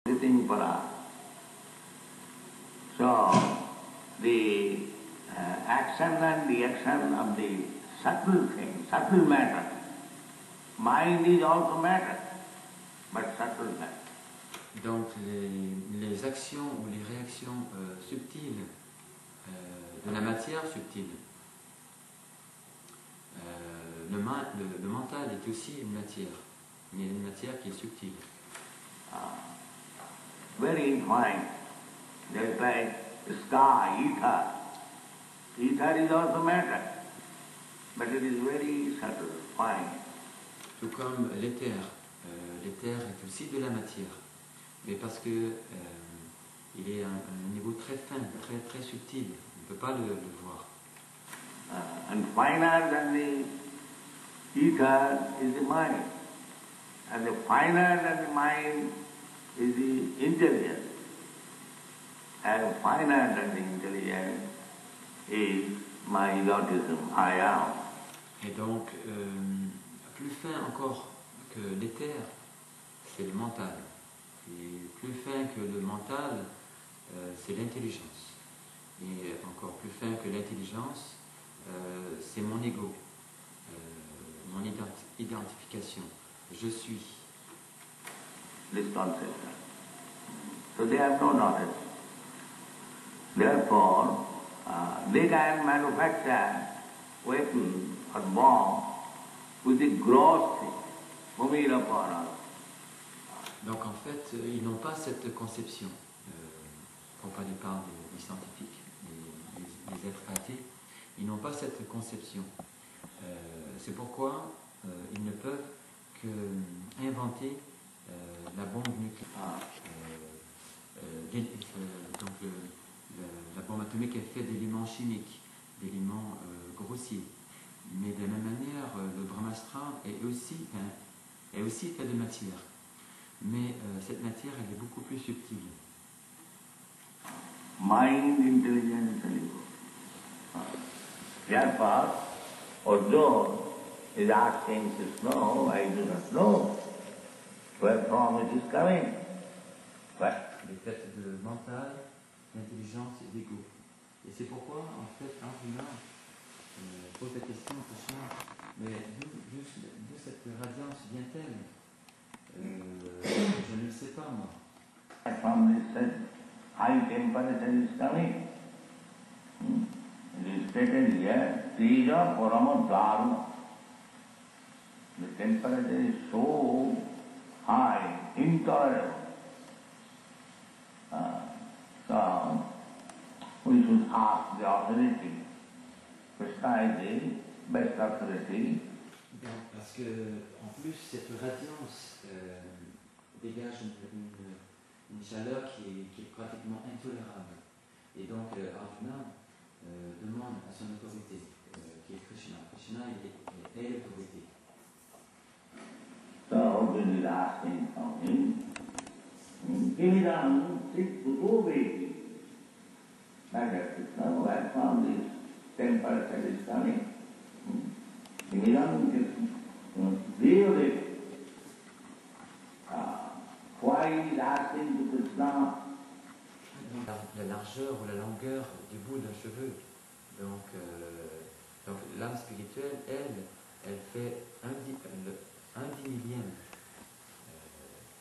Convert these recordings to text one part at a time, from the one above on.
Everything for us. So, the action and reaction of the subtle thing, subtle matter. Mind is also matter, but subtle matter. Donc les actions ou les réactions subtiles de la matière subtile. Le mental est aussi une matière. Il y a une matière qui est subtile. Very fine. Just like sky, ether. Ether is also matter, but it is very subtle, fine. Tout comme l'éther. L'éther est aussi de la matière. Mais parce que il est à un niveau très fin, très subtil. On ne peut pas le voir. And finer than the ether is the mind. And the finer than the mind is the intelligence. And finer than the intelligence is my egotism, I am. Et donc, plus fin encore que l'éther, c'est le mental. Et plus fin que le mental, c'est l'intelligence. Et encore plus fin que l'intelligence, c'est mon ego, mon identification. Je suis. This concept. So they have no knowledge. Therefore, they can manufacture weapons or bomb with the gross thing, moving upon us. Donc en fait, ils n'ont pas cette conception, pour parler par des scientifiques, des êtres athées, ils n'ont pas cette conception. C'est pourquoi ils ne peuvent qu'inventer la bombe nucléaire. Donc la bombe atomique est faite d'éléments chimiques, d'éléments grossiers. Mais de la même manière, le Brahmastra est aussi fait de matière. Mais cette matière, elle est beaucoup plus subtile. Mind, intelligence and ego. Therefore, Arjuna is asking Krishna, I do not know where from it is coming. But Les faits de mental, d'intelligence et d'ego. Et c'est pourquoi, en fait, Arjuna pose la question à Krishna, mais d'où cette radiance vient-elle? Je ne le sais pas, moi. from this high temperature is coming. It is stated here, Tija Parama Dharma. The temperature is so high, intolerable. So, we should ask the authority. Krishna is the best authority. Parce que, en plus, cette radiance dégage une chaleur qui est pratiquement intolérable. Et donc, Arjuna demande à son autorité, qui est Krishna. Krishna est l'autorité. So, when we ask him from him, Kividam Sitputuveti. That is, where from this temperature is coming. Kividam really. Why he is asking to Krishna? La largeur ou la longueur du bout d'un cheveu. Donc l'âme spirituelle, elle fait un dix millième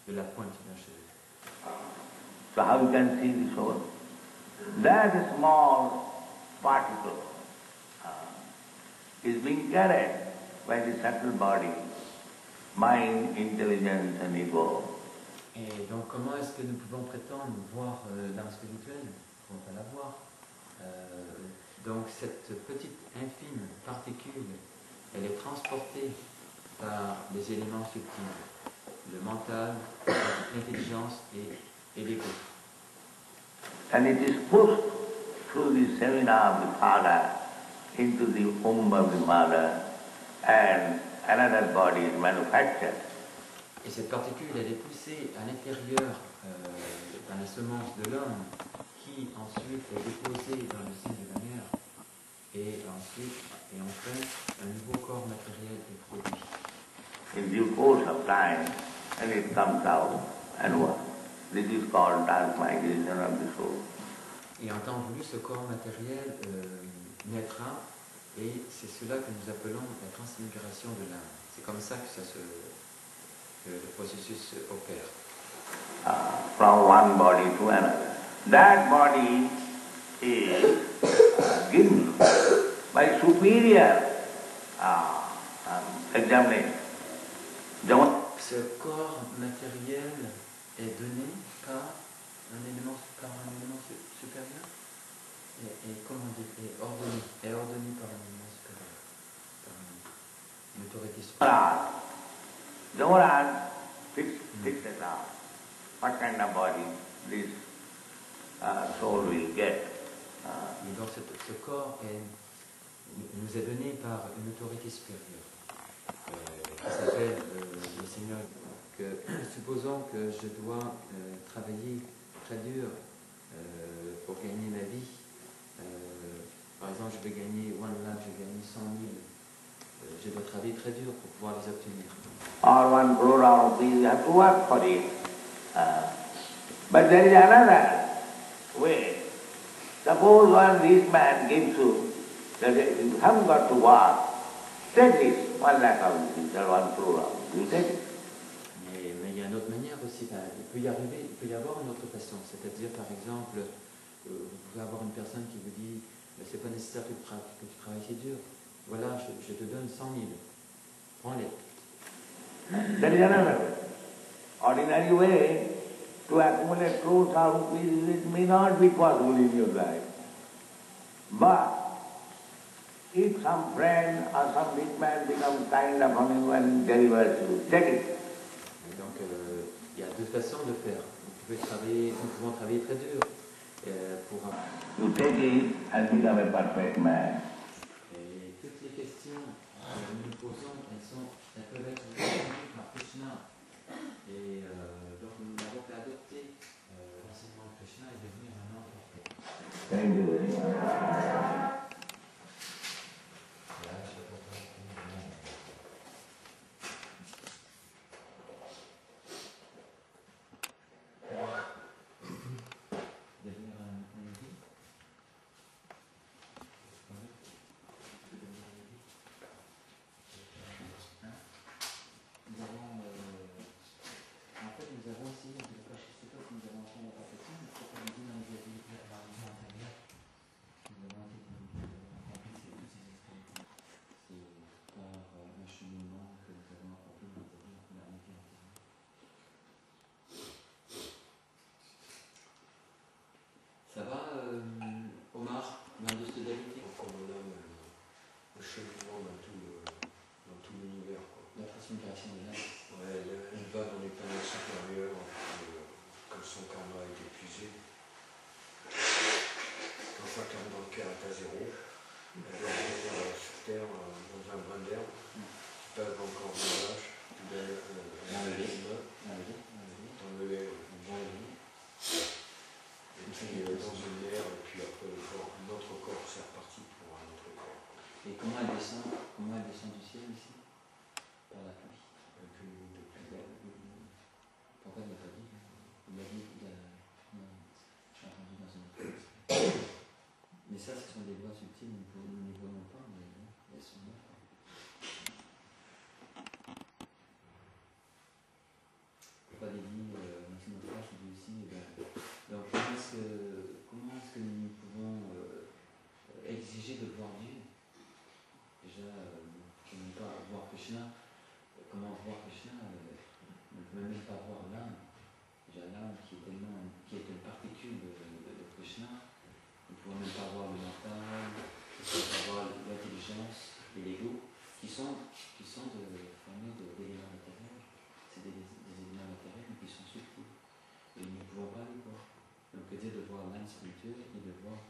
de la pointe d'un cheveu. So how you can see the soul? That small particle is being carried by the subtle body, mind, intelligence and ego. Et donc comment est-ce que nous pouvons prétendre voir l'âme spirituelle? On va la voir. Donc cette petite infime particule, elle est transportée par les éléments subtils, le mental, l'intelligence et l'ego. And it is pushed through the semina of the father into the womb of the mother, and another body is manufactured. Et cette particule, elle est poussée à l'intérieur dans la semence de l'homme, qui ensuite est déposée dans le sein de la mère, et enfin, un nouveau corps matériel est produit. In due course of time, and it comes out and works. This is called transmigration of the soul. Et en temps voulu, ce corps matériel naîtra, et c'est cela que nous appelons la transmigration de l'âme. C'est comme ça que le processus opère. From one body to another. That body is given by superior examination. Ce corps matériel est donné par un élément supérieur est ordonné par un élément supérieur, par une autorité supérieure. Jamaraj fixed it out. What kind of body this soul will get. Et donc ce corps nous est donné par une autorité supérieure qui s'appelle le Seigneur. Supposons que je dois travailler très dur pour gagner ma vie. Par exemple, je vais gagner 1 lakh, je vais gagner 100 000. Je dois travailler très dur pour pouvoir les obtenir. Or 1 crore rupees, you have to work for it. But there is another way. Suppose one rich man gives you, that you haven't got to work, take this 1 lakh rupees or 1 crore rupees, you take it. Mais il y a une autre manière aussi. Il peut y avoir une autre façon. C'est-à-dire, par exemple, vous pouvez avoir une personne qui vous dit c'est pas nécessaire que tu travailles si dur. Voilà, je te donne 100 000. Prends-les. That is another way. Ordinary way to accumulate crores or rupees, it may not be possible in your life. But if some friend or some rich man becomes kind upon you and delivers you, take it. Et donc, il y a deux façons de faire. Nous pouvons travailler très dur pour... You take it and become a perfect man. Et toutes les questions que nous nous posons, elles peuvent être répondues par Krishna. Et donc, nous n'avons qu'à adopter l'enseignement de Krishna et devenir un homme parfait. Thank you very much. Ça va, Omar, l'industrie comme on a un cheminement dans tout l'univers. La transmigration de l'âme. Ouais, elle va dans les planètes supérieures quand son karma est épuisé. Quand sa carte bancaire est à zéro, elle doit revenir sur Terre dans un brin d'herbe, qui passe encore de l'âge, qui donne t'enlever une bonne vie. Et puis dans une mer, et puis après un autre corps, c'est reparti pour un autre corps. Et comment elle descend du ciel ici? Par la pluie. Avec une goutte de pluie. Pourquoi il n'a pas dit? Il a dit qu'il a... Non, j'ai entendu dans une autre. Mais ça, ce sont des lois subtiles, nous ne les voyons pas, mais elles sont là. Pourquoi il dit, dans une autre phrase, il dit aussi, donc comment est-ce que nous pouvons exiger de voir Dieu? Déjà, je ne peux pas voir Krishna. Comment voir Krishna? On ne peut même pas voir l'âme. Déjà l'âme qui est une particule de Krishna. On ne peut même pas voir le mental, on ne peut pas voir l'intelligence et l'ego, qui sont formés d'éléments matériels. C'est des éléments matériels mais qui sont subtils. Et nous ne pouvons pas les voir. On peut dire de voir l'âme spirituelle et de voir